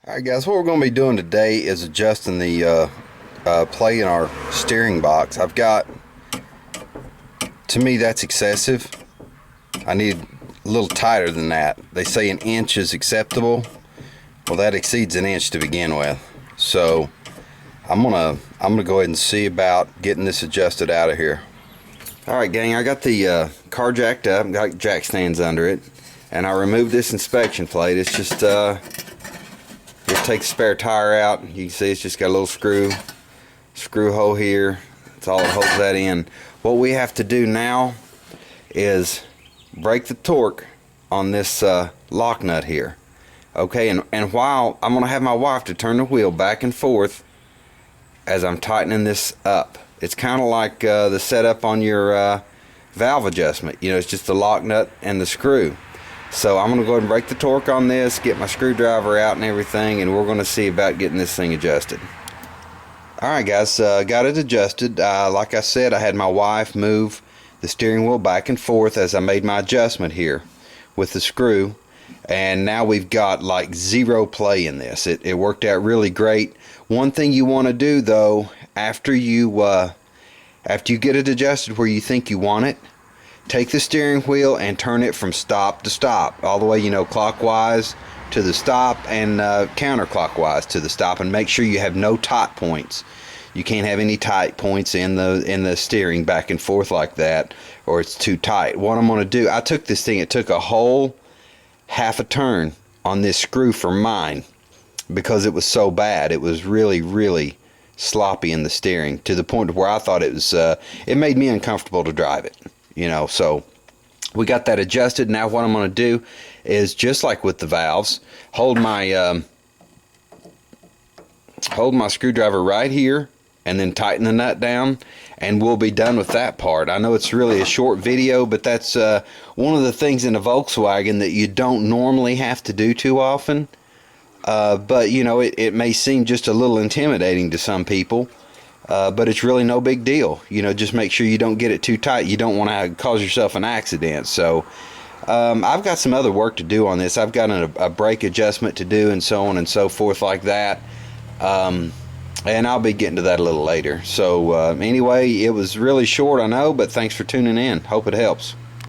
Alright guys, what we're going to be doing today is adjusting the play in our steering box. To me that's excessive. I need a little tighter than that. They say an inch is acceptable. Well, that exceeds an inch to begin with. So I'm gonna go ahead and see about getting this adjusted out of here. Alright gang, I got the car jacked up, got jack stands under it, and I removed this inspection plate. It's just take the spare tire out. You can see it's just got a little screw hole here. That's all that holds that in. What we have to do now is break the torque on this lock nut here. Okay, and while I'm going to have my wife to turn the wheel back and forth as I'm tightening this up. It's kind of like the setup on your valve adjustment. You know, it's just the lock nut and the screw. So I'm going to go ahead and break the torque on this, get my screwdriver out and everything, and we're going to see about getting this thing adjusted. Alright guys, got it adjusted. Like I said, I had my wife move the steering wheel back and forth as I made my adjustment here with the screw, and now we've got like zero play in this. It worked out really great. One thing you want to do though, after you get it adjusted where you think you want it, take the steering wheel and turn it from stop to stop, all the way, you know, clockwise to the stop and counterclockwise to the stop, and make sure you have no tight points. You can't have any tight points in the steering back and forth like that, or it's too tight. What I'm going to do, I took this thing, it took a whole half a turn on this screw for mine because it was so bad. It was really sloppy in the steering to the point where I thought it made me uncomfortable to drive it. You know, so we got that adjusted. Now what I'm going to do is, just like with the valves, hold my screwdriver right here and then tighten the nut down, and we'll be done with that part. I know it's really a short video, but that's one of the things in a Volkswagen that you don't normally have to do too often. But you know, it may seem just a little intimidating to some people. But it's really no big deal. You know, just make sure you don't get it too tight. You don't want to cause yourself an accident. So I've got some other work to do on this. I've got a brake adjustment to do and so on and so forth like that. And I'll be getting to that a little later. So anyway, it was really short, I know, but thanks for tuning in. Hope it helps.